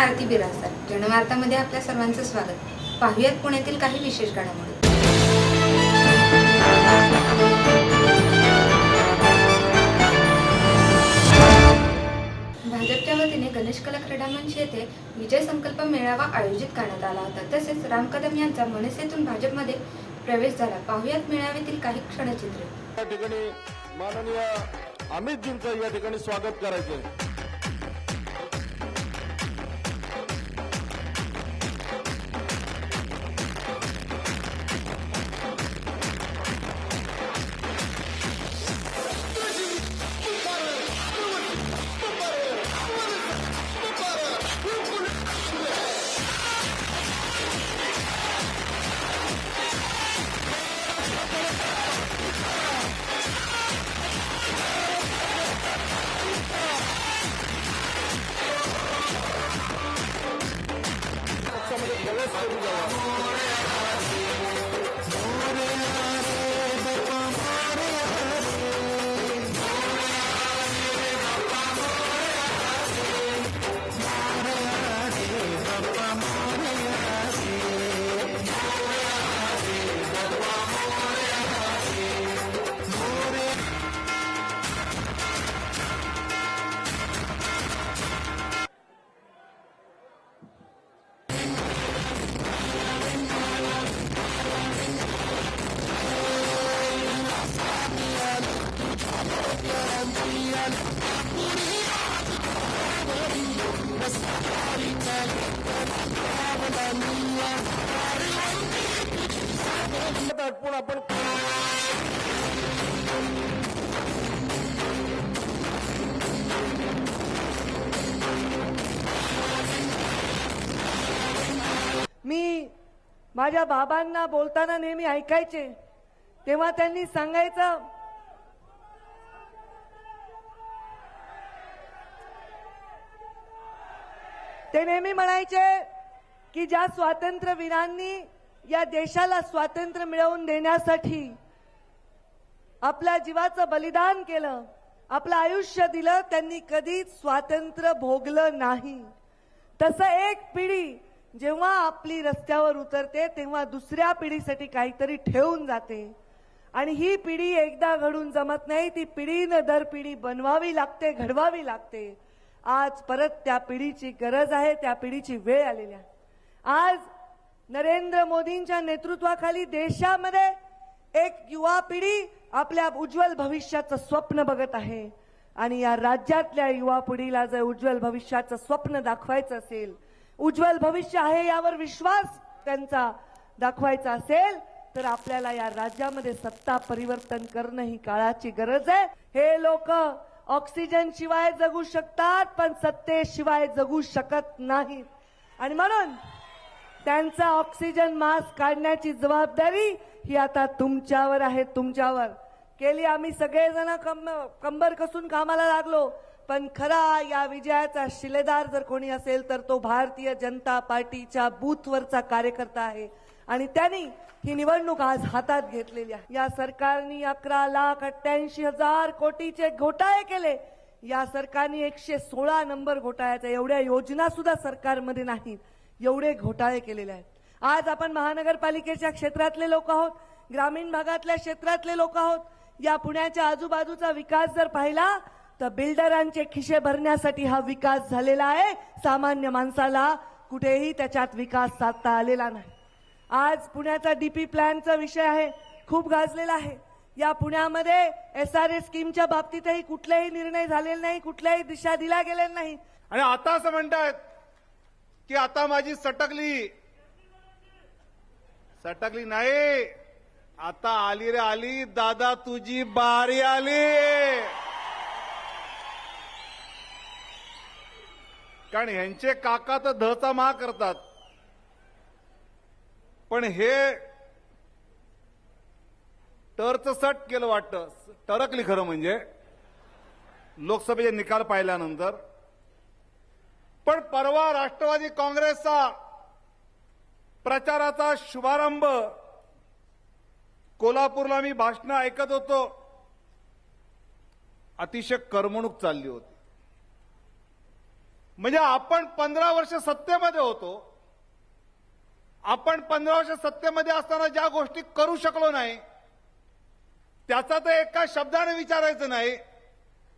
आरती बिराजदार. जनवार्तामध्ये आपल्या सर्वांचं स्वागत. पाहुयात पुण्यातील काही विशेष घडामोडी. भाजपच्या वतीने गणेश कला क्रीडा मंच येथे विजय संकल्प मेळावा आयोजित करण्यात आला होता. तसेच राम कदम यांचा मनसेतून भाजपमध्ये प्रवेश झाला. पाहुयात मेळाव्यातील काही क्षणचित्रे. या ठिकाणी माननीय अमितजींचं या ठिकाणी स्वागत करायचं. आपण मी माझ्या बाबांना बोलताना नेहमी ऐकायचे, तेव्हा त्यांनी सांगायचं, ते नेहमी म्हणायचे की ज्या स्वातंत्र्यवीरांनी या देशाला स्वातंत्र्य मिळवून देण्यासाठी आपल्या जीवाचं बलिदान केलं, आपलं आयुष्य दिलं, त्यांनी कधीच स्वातंत्र्य भोगलं नाही. तसं एक पिढी जेव्हा आपली रस्त्यावर उतरते तेव्हा दुसऱ्या पिढीसाठी काहीतरी ठेवून जाते आणि ही पिढी एकदा घडून जमत नाही, ती पिढीनं दर पिढी बनवावी लागते, घडवावी लागते. आज परत त्या पिढीची गरज आहे, त्या पिढीची वेळ आलेली आहे. आज नरेंद्र मोदींच्या नेतृत्वाखाली देशामध्ये एक युवा पिढी आपल्या उज्ज्वल भविष्याचं स्वप्न बघत आहे आणि या राज्यातल्या युवा पिढीला जर उज्ज्वल भविष्याचं स्वप्न दाखवायचं असेल, उज्ज्वल भविष्य आहे यावर विश्वास त्यांचा दाखवायचा असेल, तर आपल्याला या राज्यामध्ये सत्ता परिवर्तन करणं ही काळाची गरज आहे. हे लोक ऑक्सिजन शिवाय जगू शकतात पण सत्तेशिवाय जगू शकत नाहीत आणि म्हणून त्यांचा ऑक्सिजन मास्क काढण्याची जबाबदारी ही आता तुमच्यावर आहे. तुमच्यावर केली. आम्ही सगळेजण कंबर कसून कामाला लागलो, पण खरा या विजयाचा शिलेदार जर कोणी असेल तर तो भारतीय जनता पार्टीच्या बूथवरचा कार्यकर्ता आहे आणि त्यांनी ही निवडणूक आज हातात घेतलेली आहे. या सरकारने 11,88,000 कोटीचे घोटाळे केले. या सरकारने 116 नंबर घोटाळ्याच्या एवढ्या योजना सुद्धा सरकारमध्ये नाहीत, एवढे घोटाळे केलेले आहेत. आज आपण महानगरपालिकेच्या क्षेत्रातले लोक आहोत, ग्रामीण भागातल्या क्षेत्रातले लोक आहोत. या पुण्याच्या आजूबाजूचा विकास जर पाहिला तर बिल्डरांचे खिशे भरण्यासाठी हा विकास झालेला आहे. सामान्य माणसाला कुठेही त्याच्यात विकास साधता आलेला नाही. आज पुण्याचा डीपी प्लॅनचा विषय आहे, खूप गाजलेला आहे. या पुण्यामध्ये SRA स्कीमच्या बाबतीतही कुठलेही निर्णय झालेले नाही, कुठल्याही दिशा दिल्या गेलेल्या नाही. आणि आता असं म्हणतात की आता माझी सटकली नाही, आता आली रे आली दादा, तुझी बारी आली. कारण ह्यांचे काका तर धचा मा करतात, पण हे टरचं सट केलं वाटतं. टरकली खरं म्हणजे लोकसभेचे निकाल पाहिल्यानंतर. पण परवा राष्ट्रवादी काँग्रेसचा प्रचाराचा शुभारंभ कोल्हापूरला मी भाषण ऐकत होतो. अतिशय करमणूक चालली होती. म्हणजे आपण 15 वर्ष सत्तेमध्ये होतो. आपण 15 वर्ष सत्तेमध्ये असताना ज्या गोष्टी करू शकलो नाही त्याचा तर एका शब्दाने विचारायचं नाही.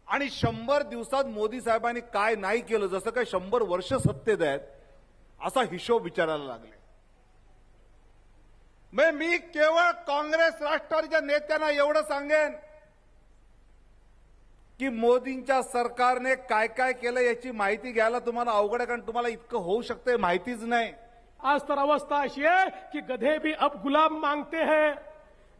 आणि 100 दिवसात मोदी साहेबांनी काय नाही केलं, जसं काय 100 वर्ष सत्तेत आहेत असा हिशोब विचारायला लागले. मी केवळ काँग्रेस राष्ट्रवादीच्या नेत्यांना एवढं सांगेन की मोदींच्या सरकारने काय काय केलं याची माहिती घ्यायला तुम्हाला अवघड आहे, कारण तुम्हाला इतकं होऊ शकतंय माहितीच नाही. आज तर अवस्था ऐसी है कि गधे भी अब गुलाम मांगते हैं,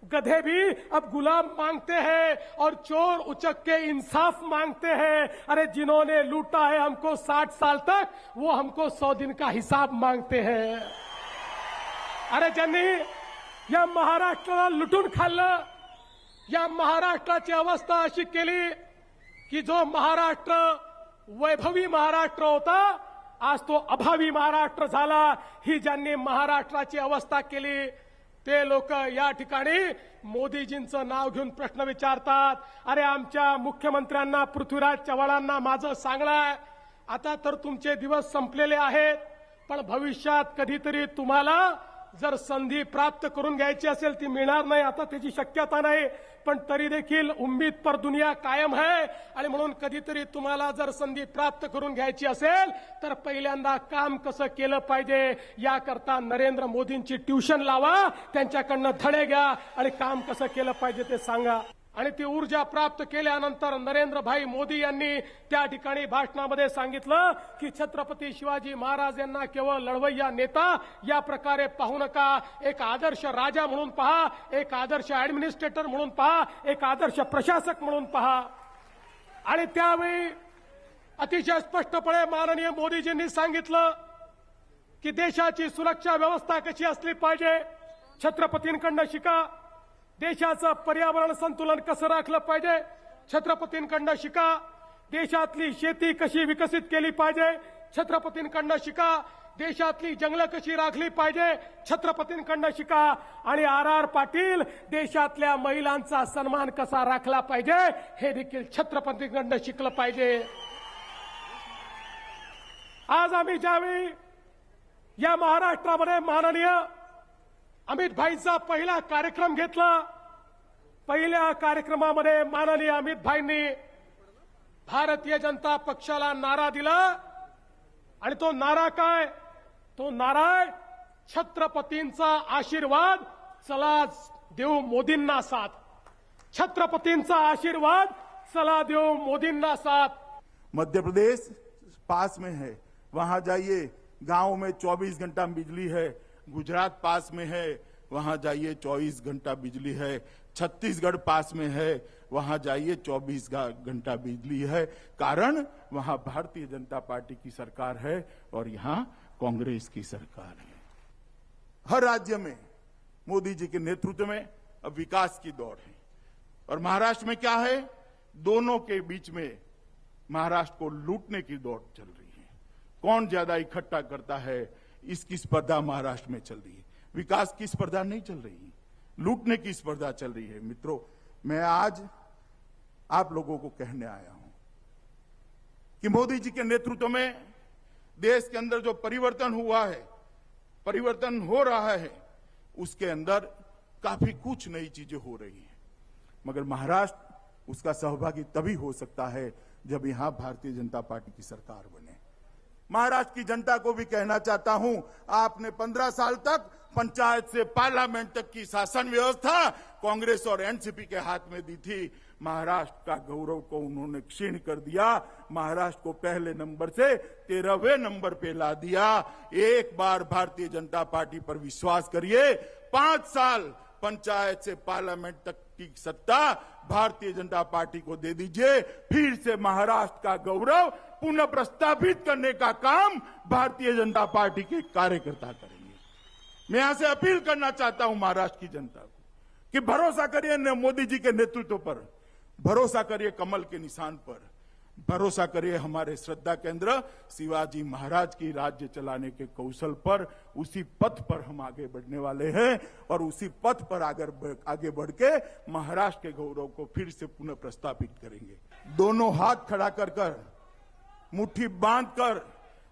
गधे भी अब गुलाम मांगते हैं और चोर उचक के इंसाफ मांगते हैं. अरे जिन्होंने लूटा है हमको 60 साल तक, वो हमको 100 दिन का हिसाब मांगते हैं. अरे ज्यांनी या महाराष्ट्राला लुटून खाल्लं, या महाराष्ट्राची अवस्था अशी केली की जो महाराष्ट्र वैभवी महाराष्ट्र होता आज तो अभावी महाराष्ट्र झाला. ही ज्यांनी महाराष्ट्राची अवस्था केली ते लोक या ठिकाणी मोदीजींचं नाव घेऊन प्रश्न विचारतात. अरे आमच्या मुख्यमंत्र्यांना पृथ्वीराज चव्हाणांना माझं सांगणं आहे, आता तर तुमचे दिवस संपलेले आहेत, पण भविष्यात कधीतरी तुम्हाला जर संधी प्राप्त करून घ्यायची असेल ती मिळणार नाही, आता त्याची शक्यता नाही, पण तरी देखील उम्मीद पर दुनिया कायम है. आणि म्हणून कधीतरी तुम्हाला जर संधी प्राप्त करून घ्यायची असेल तर पहिल्यांदा काम कसं केलं पाहिजे याकरता नरेंद्र मोदींची ट्युशन लावा, त्यांच्याकडनं धडे घ्या आणि काम कसं केलं पाहिजे ते सांगा. आणि ती ऊर्जा प्राप्त केल्यानंतर नरेंद्र भाई मोदी यांनी त्या ठिकाणी भाषणामध्ये सांगितलं की छत्रपती शिवाजी महाराज यांना केवळ लढवय्या नेता या प्रकारे पाहू नका, एक आदर्श राजा म्हणून पहा, एक आदर्श ऍडमिनिस्ट्रेटर म्हणून पहा, एक आदर्श प्रशासक म्हणून पहा. आणि त्यावेळी अतिशय स्पष्टपणे माननीय मोदीजींनी सांगितलं की देशाची सुरक्षा व्यवस्था कशी असली पाहिजे, छत्रपतींकडनं शिका. देशाचं पर्यावरण संतुलन कसं राखलं पाहिजे, छत्रपतींकडनं शिका. देशातली शेती कशी विकसित केली पाहिजे, छत्रपतींकडनं शिका. देशातली जंगलं कशी राखली पाहिजे, छत्रपतींकडनं शिका. आणि आर पाटील देशातल्या महिलांचा सन्मान कसा राखला पाहिजे हे देखील छत्रपतींकडनं शिकलं पाहिजे. आज आम्ही ज्यावेळी या महाराष्ट्रामध्ये माननीय अमित भाईंचा पहिला कार्यक्रम घेतला, पहिल्या कार्यक्रमामध्ये माननीय अमित भाईंनी भारतीय जनता पक्षाला नारा दिला. आणि तो नारा काय, तो नारा आहे छत्रपतींचा आशीर्वाद चला देऊ मोदींना साथ. छत्रपतींचा आशीर्वाद चला देऊ मोदींना साथ. मध्य प्रदेश पास में है, वहां जाइए, गांव में 24 घंटा बिजली है. गुजरात पास में है, वहां जाइए 24 घंटा बिजली है. छत्तीसगढ़ पास में है, वहां जाइए 24 घंटा बिजली है. कारण वहां भारतीय जनता पार्टी की सरकार है और यहां कांग्रेस की सरकार है. हर राज्य में मोदी जी के नेतृत्व में अब विकास की दौड़ है. और महाराष्ट्र में क्या है, दोनों के बीच में महाराष्ट्र को लूटने की दौड़ चल रही है. कौन ज्यादा इकट्ठा करता है इसकी स्पर्धा महाराष्ट्र में चल रही है. विकास की स्पर्धा नहीं चल रही है, लूटने की स्पर्धा चल रही है. मित्रों, मैं आज आप लोगों को कहने आया हूं कि मोदी जी के नेतृत्व में देश के अंदर जो परिवर्तन हुआ है, परिवर्तन हो रहा है, उसके अंदर काफी कुछ नई चीजें हो रही हैं. मगर महाराष्ट्र उसका सहभागी तभी हो सकता है जब यहां भारतीय जनता पार्टी की सरकार बने. महाराष्ट्र की जनता को भी कहना चाहता हूं, आपने 15 साल तक पंचायत से पार्लियामेंट तक की शासन व्यवस्था कांग्रेस और एनसीपी के हाथ में दी थी. महाराष्ट्र का गौरव को उन्होंने क्षीण कर दिया. महाराष्ट्र को पहले नंबर से 13वें नंबर पे ला दिया. एक बार भारतीय जनता पार्टी पर विश्वास करिए, 5 साल पंचायत से पार्लियामेंट तक की सत्ता भारतीय जनता पार्टी को दे दीजिए. फिर से महाराष्ट्र का गौरव पुनः प्रस्तावित करने का काम भारतीय जनता पार्टी के कार्यकर्ता करेंगे. मैं यहां से अपील करना चाहता हूं महाराष्ट्र की जनता को कि भरोसा करिए मोदी जी के नेतृत्व पर, भरोसा करिए कमल के निशान पर, भरोसा करिए हमारे श्रद्धा केंद्र शिवाजी महाराज की राज्य चलाने के कौशल पर. उसी पथ पर हम आगे बढ़ने वाले हैं और उसी पथ पर आगे बढ़ के महाराष्ट्र के गौरव को फिर से पुनः प्रस्तावित करेंगे. दोनों हाथ खड़ा कर मुट्ठी बांधकर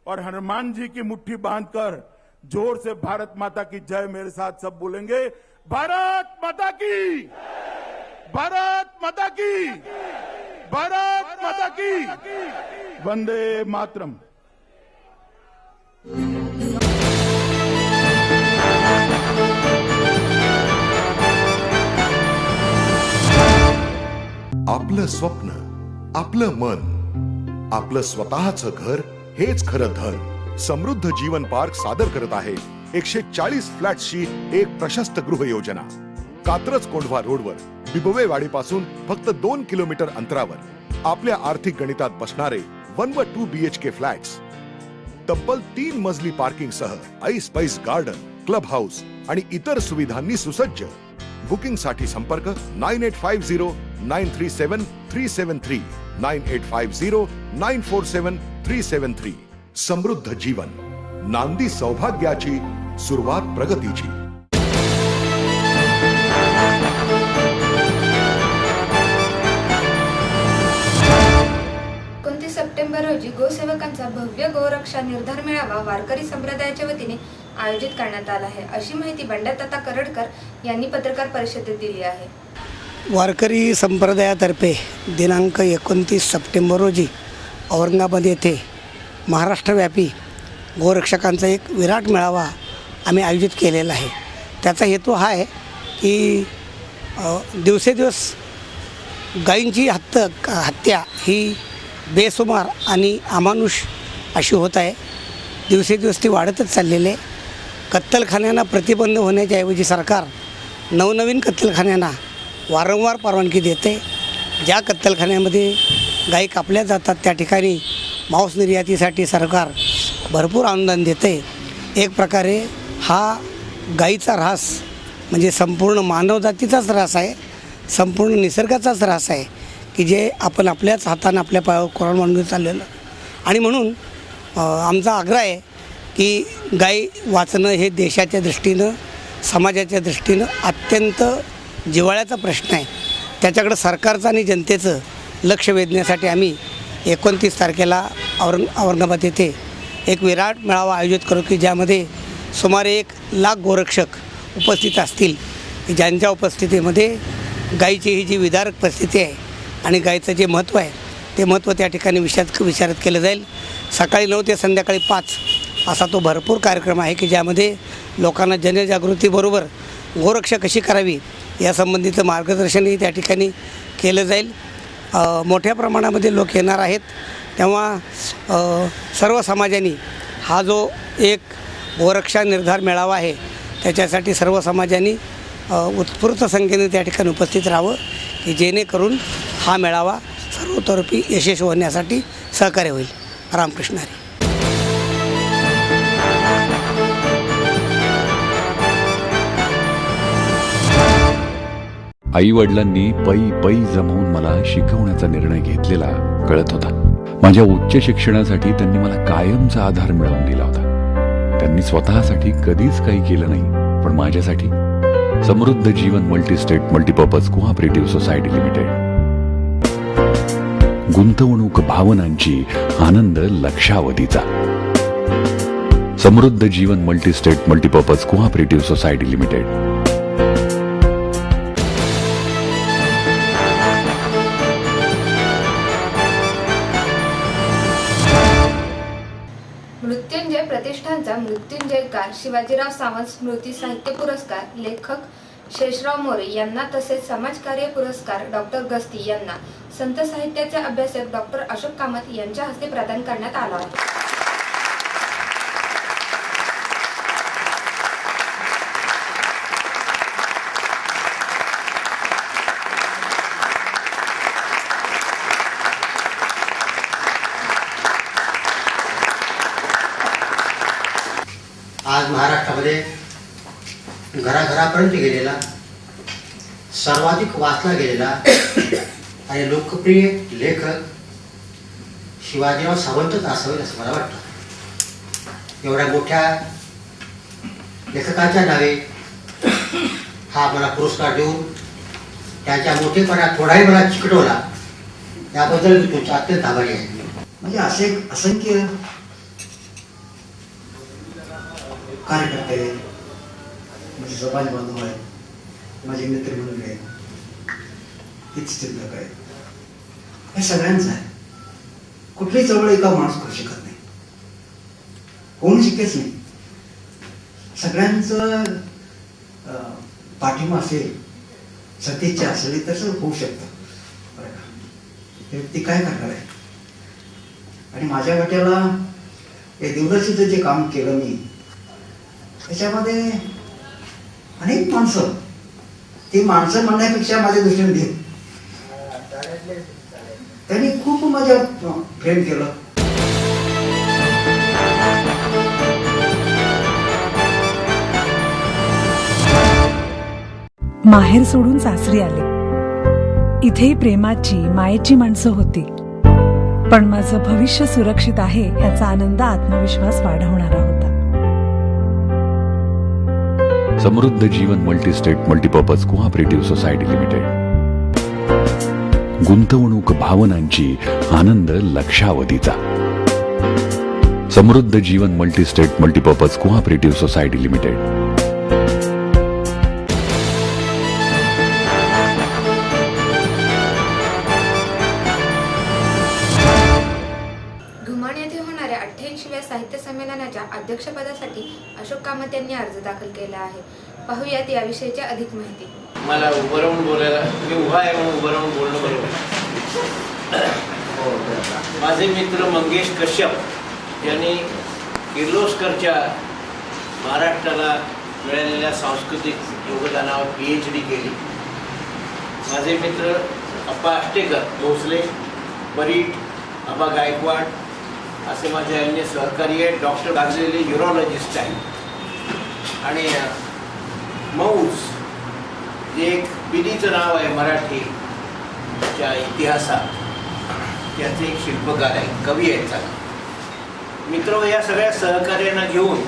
और हनुमान जी की मुट्ठी बांधकर जोर से भारत माता की जय मेरे साथ सब बोलेंगे। भारत माता की, भारत माता की, भारत माता की, वंदे मातरम। आपलं स्वप्न, आपलं मन, आपलं स्वतःचं घर हेच खरं धन। समृद्ध जीवन पार्क सादर करत आहे 140 फ्लॅट्सची एक प्रशस्त गृह योजना। कात्रज कोंढवा रोडवर बिबवेवाडी पासून फक्त 2 किलोमीटर अंतरावर आपल्या आर्थिक गणितात बसणारे 1 व 2 BHK फ्लॅट्स, तब्बल 3 मजली पार्किंग सह ऐस पैस गार्डन, क्लब हाऊस आणि इतर सुविधांनी सुसज्ज। बुकिंग साठी संपर्क 9850937373 9850947373। समृद्ध जीवन, नांदी सौभाग्याची, सुरुवात प्रगतीची। 29 सप्टेंबर रोजी गोसेवकांचा भव्य गोरक्षा निर्धार मेळावा वारकरी संप्रदायाच्या वतीने आयोजित करण्यात आला आहे, अशी माहिती बंडाताता करडकर यांनी पत्रकार परिषदेत दिली आहे। वारकरी संप्रदायातर्फे दिनांक 29 सप्टेंबर रोजी औरंगाबाद येथे महाराष्ट्रव्यापी गोरक्षकांचा एक विराट मेळावा आम्ही आयोजित केलेला आहे। त्याचा हेतू हा आहे की दिवसेदिवस गायींची हत्या ही बेसुमार आणि अमानुष अशी होत आहे। दिवसेदिवस ती वाढतच चाललेली आहे। कत्तलखान्यांना प्रतिबंध होण्याच्या ऐवजी सरकार नवनवीन कत्तलखान्यांना वारंवार परवानगी देते। ज्या कत्तलखान्यामध्ये गायी कापल्या जातात त्या ठिकाणी मांस निर्यातीसाठी सरकार भरपूर अनुदान देते। एक प्रकारे हा गायीचा ऱ्हास म्हणजे संपूर्ण मानवजातीचाच ऱ्हास आहे, संपूर्ण निसर्गाचाच ऱ्हास आहे की जे आपण आपल्याच हाताने आपल्या पायावर कोरण मांडून चाललेलं। आणि म्हणून आमचा आग्रह आहे की गायी वाचणं हे देशाच्या दृष्टीनं, समाजाच्या दृष्टीनं अत्यंत जिव्हाळ्याचा प्रश्न आहे। त्याच्याकडं सरकारचं आणि जनतेचं लक्ष वेधण्यासाठी आम्ही 29 तारखेला औरंगाबाद येथे एक विराट मेळावा आयोजित करू की ज्यामध्ये सुमारे 1 लाख गोरक्षक उपस्थित असतील, ज्यांच्या उपस्थितीमध्ये गायीची ही जी विदारक परिस्थिती आहे आणि गायीचं जे महत्त्व आहे ते महत्त्व त्या ठिकाणी विचारित केलं जाईल। सकाळी 9 ते संध्याकाळी 5 असा तो भरपूर कार्यक्रम आहे की ज्यामध्ये लोकांना जनजागृतीबरोबर गोरक्षा कशी करावी यासंबंधीचं मार्गदर्शनही त्या ठिकाणी केलं जाईल। मोठ्या प्रमाणामध्ये लोक येणार आहेत, तेव्हा सर्व समाजांनी हा जो एक गोरक्षा निर्धार मेळावा आहे त्याच्यासाठी सर्व समाजांनी उत्स्फूर्त संख्येने त्या ठिकाणी उपस्थित राहावं की जेणेकरून हा मेळावा सर्वतोपरी यशस्वी होण्यासाठी सहकार्य होईल। रामकृष्ण हरी। आई वडिलांनी पै जमवून मला शिकवण्याचा निर्णय घेतलेला कळत होता। माझ्या उच्च शिक्षणासाठी त्यांनी मला कायमचा आधार मिळवून दिला होता। त्यांनी स्वतःसाठी कधीच काही केलं नाही, पण माझ्यासाठी Samruddha Jeevan multistate multipurpose cooperative society limited. गुंतवणूक भावनांची, आनंद लक्षावधीचा। Samruddha Jeevan multistate multipurpose cooperative society limited. Mrityunjay प्रतिष्ठानचा मृत्युंजयकार शिवाजीराव सावंत स्मृती साहित्य पुरस्कार लेखक शेषराव मोरे यांना तसेच समाजकार्य पुरस्कार डॉक्टर गस्ती यांना संत साहित्याचे अभ्यासक डॉक्टर अशोक कामत यांच्या हस्ते प्रदान करण्यात आला आहे। आज महाराष्ट्रामध्ये घराघरापर्यंत गेलेला, सर्वाधिक वाचला गेलेला आणि लोकप्रिय लेखक शिवाजीराव सावंतच असावेत असं मला वाटतं। एवढ्या मोठ्या लेखकाच्या नावे हा मला पुरस्कार देऊन त्याच्या मोठेपणा थोडाही मला चिकटवला, त्याबद्दल मी तुमचा अत्यंत आभारी आहे। म्हणजे असे असंख्य कार्यकर्ते आहेत, माझे समाज बांधव आहेत, माझे मित्रमंडळी आहेत, हितचिंतक आहेत, हे सगळ्यांचं आहे. कुठलीही चळवळ एका माणूस करू शकत नाही, होणं शक्यच नाही. सगळ्यांचं पाठिंबा असेल, सतेच्छा असेल तर होऊ शकतं. बरं का, हे व्यक्ती काय करणार आहे? आणि माझ्या गटाला हे देवदर्शीचं जे काम केलं मी, त्याच्यामध्ये अनेक माणसं, ती माणसं म्हणण्यापेक्षा माझ्या दृष्टीने देव, त्यांनी खूप माझ्या प्रेम केलं. माहेर सोडून सासरी आले. इथेही प्रेमाची, मायेची माणसं होती. पण माझं भविष्य सुरक्षित आहे ह्याचा आनंद, आत्मविश्वास वाढवणारा होता. Samruddha Jeevan multistate multipurpose cooperative society limited. गुंतवणूक भावनांची, आनंद लक्षावधीचा. Samruddha Jeevan multistate multipurpose cooperative society limited. Ghuman येथे होणाऱ्या 88व्या साहित्य संमेलनाच्या अध्यक्षपदासाठी अशोक कामत यांनी अर्ज दाखल केला आहे. पाहूयात याविषयीची अधिक माहिती. मला उभं राहून बोलायला, मी उभा आहे म्हणून उभं राहून बोलणं बरोबर. माझे मित्र मंगेश कश्यप यांनी किर्लोस्करच्या महाराष्ट्राला मिळालेल्या सांस्कृतिक योगदानावर PhD केली. माझे मित्र अप्पा आष्टेकर, भोसले, परीट, अप्पा गायकवाड असे माझे अन्य सहकारी आहेत. डॉक्टर गाजलेले न्यूरोलॉजिस्ट आहेत. आणि मौज जे एक पिढीचं नाव आहे मराठीच्या इतिहासात, त्याचे एक शिल्पकार आहे, कवी आहेत. मित्र, या सगळ्या सहकार्यांना घेऊन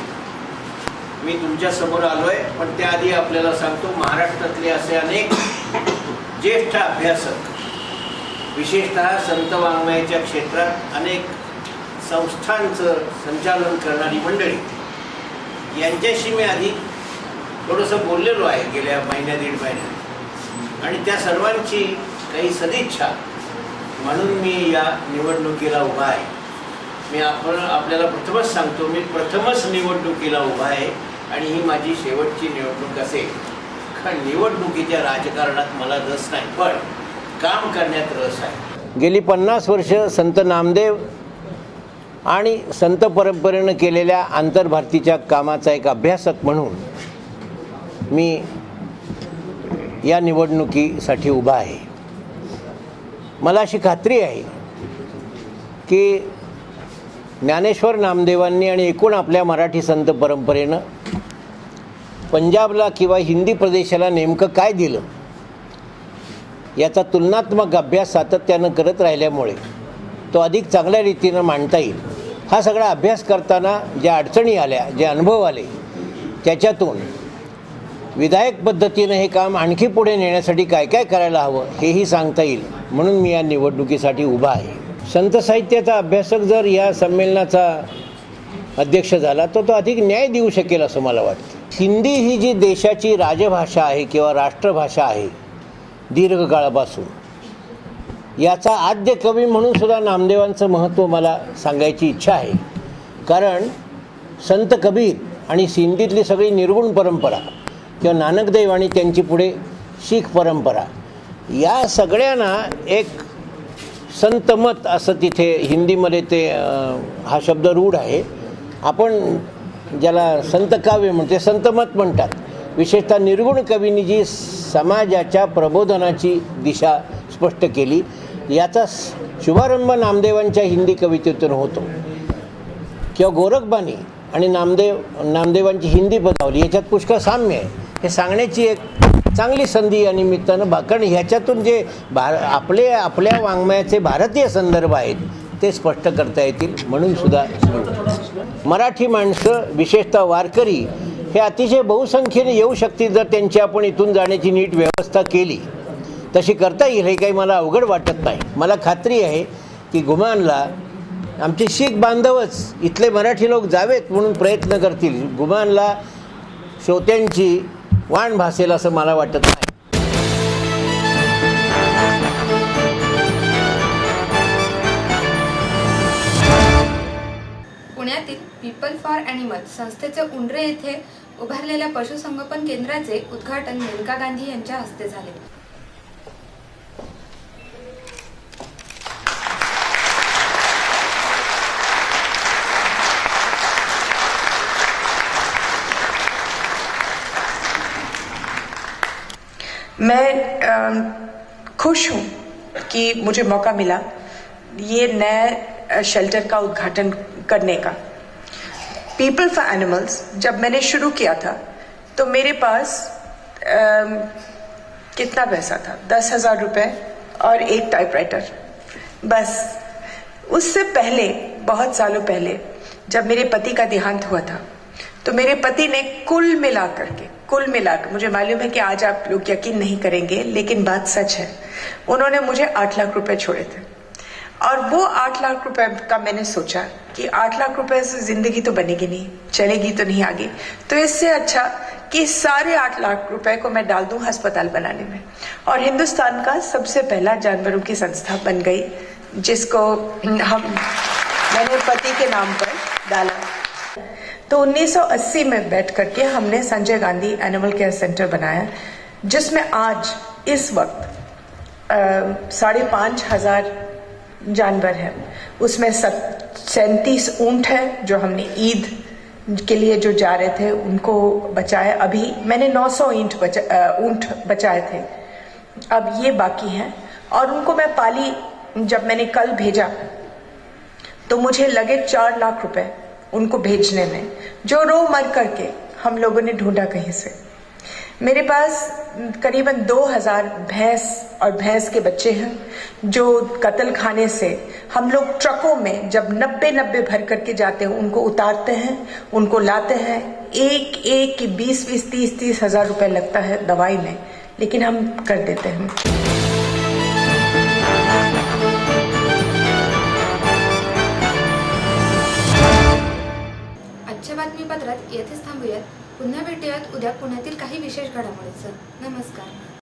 मी तुमच्या समोर आलो आहे. पण त्याआधी आपल्याला सांगतो, महाराष्ट्रातले असे अनेक ज्येष्ठ अभ्यासक, विशेषतः संत वाङ्मयाच्या क्षेत्रात अनेक संस्थांचं संचालन करणारी मंडळी, यांच्याशी मी आधी थोडंसं बोललेलो आहे गेल्या महिन्या दीड महिन्यात. आणि त्या सर्वांची काही सदिच्छा म्हणून मी या निवडणुकीला उभा आहे. मी आपल्याला प्रथमच सांगतो, मी प्रथमच निवडणुकीला उभा आहे आणि ही माझी शेवटची निवडणूक असेल. कारण निवडणुकीच्या राजकारणात मला रस नाही, पण काम करण्यात रस आहे. गेली 50 वर्ष संत नामदेव आणि संत परंपरेनं केलेल्या आंतरभारतीच्या कामाचा एक अभ्यासक म्हणून मी या निवडणुकीसाठी उभा आहे. मला अशी खात्री आहे की ज्ञानेश्वर नामदेवांनी आणि एकूण आपल्या मराठी संत परंपरेनं पंजाबला किंवा हिंदी प्रदेशाला नेमकं काय दिलं याचा तुलनात्मक अभ्यास सातत्यानं करत राहिल्यामुळे तो अधिक चांगल्या रीतीनं मांडता येईल. हा सगळा अभ्यास करताना ज्या अडचणी आल्या, जे अनुभव आले, त्याच्यातून विधायक पद्धतीनं हे काम आणखी पुढे नेण्यासाठी काय काय करायला हवं हेही सांगता येईल. म्हणून मी या निवडणुकीसाठी उभा आहे. संत साहित्याचा अभ्यासक जर या संमेलनाचा अध्यक्ष झाला तर तो अधिक न्याय देऊ शकेल असं मला वाटतं. हिंदी ही जी देशाची राजभाषा आहे किंवा राष्ट्रभाषा आहे दीर्घकाळापासून, याचा आद्य कवी म्हणून सुद्धा नामदेवांचं महत्त्व मला सांगायची इच्छा आहे. कारण संत कबीर आणि सिंधीतली सगळी निर्गुण परंपरा किंवा नानकदेव आणि त्यांची पुढे शीख परंपरा, या सगळ्यांना एक संतमत असं तिथे हिंदीमध्ये ते हा शब्द रूढ आहे. आपण ज्याला संत काव्य म्हणते, संतमत म्हणतात. विशेषतः निर्गुण कवींनी जी समाजाच्या प्रबोधनाची दिशा स्पष्ट केली, याचा शुभारंभ नामदेवांच्या हिंदी कवितेतून होतो. किंवा गोरखबानी आणि नामदेवांची हिंदी पदावली याच्यात पुष्कळ साम्य आहे हे सांगण्याची एक चांगली संधी या निमित्तानं. कारण ह्याच्यातून जे आपल्या वाङ्मयाचे भारतीय संदर्भ आहेत ते स्पष्ट करता येतील. म्हणून सुद्धा मराठी माणसं, विशेषतः वारकरी, हे अतिशय बहुसंख्येने येऊ शकतील जर त्यांची आपण इथून जाण्याची नीट व्यवस्था केली. तशी करता येईल, हे काही मला अवघड वाटत नाही. मला खात्री आहे की घुमानला आमचे शीख बांधवच इथले मराठी लोक जावेत म्हणून प्रयत्न करतील. गुमानला श्रोत्यांची वाण भासेल असं मला वाटत नाही. पुण्यातील पीपल फॉर ॲनिमल संस्थेचे उंडरे येथे उभारलेल्या पशुसंगोपन केंद्राचे उद्घाटन मेनका गांधी यांच्या हस्ते झाले. मैं खुश हूँ कि मुझे मौका मिला ये नए शेल्टर का उद्घाटन करने का. पीपल फॉर एनिमल्स जब मैंने शुरू किया था तो मेरे पास कितना पैसा था, 10,000 रुपये और एक टाइपराइटर बस. उससे पहले बहुत सालों पहले जब मेरे पति का देहांत हुआ था तो मेरे पति ने कुल मिलाकर मुझे मालूम है कि आज आप लोग यकीन नहीं करेंगे लेकिन बात सच है, उन्होंने मुझे 8 लाख रुपए छोड़े थे. और वो 8 लाख रुपए का मैंने सोचा कि 8 लाख रुपए से जिंदगी तो बनेगी नहीं, चलेगी तो नहीं आगे, तो इससे अच्छा कि सारे 8 लाख रुपए को मैं डाल दूं अस्पताल बनाने में. और हिंदुस्तान का सबसे पहला जानवरों की संस्था बन गई जिसको मैंने पति के नाम पर डाला. तो 1980 में बैठ करके हमने Sanjay Gandhi animal care centre बनाया जिसमें आज इस वक्त 5,500 जानवर हैं. उसमें 37 ऊंट है जो हमने ईद के लिए जो जा रहे थे उनको बचाया. अभी मैंने 900 ऊंट बचाए थे, अब ये बाकी हैं. और उनको मैं पाली, जब मैंने कल भेजा तो मुझे लगे 4 लाख रुपए उनको भेजने में, जो रो मर करके हम लोगों ने ढूंढा कहीं से. मेरे पास करीबन 2,000 भैंस और भैंस के बच्चे हैं जो कत्ल खाने से हम लोग ट्रकों में जब 90 भर करके जाते हैं उनको उतारते हैं, उनको लाते हैं. एक की 20 30 हज़ार रुपए लगता है दवाई में, लेकिन हम कर देते हैं. आजच्या बातमीपत्रात येथेच थांबूयात. पुन्हा भेटूयात उद्या पुण्यातील काही विशेष घडामोडींसह. नमस्कार.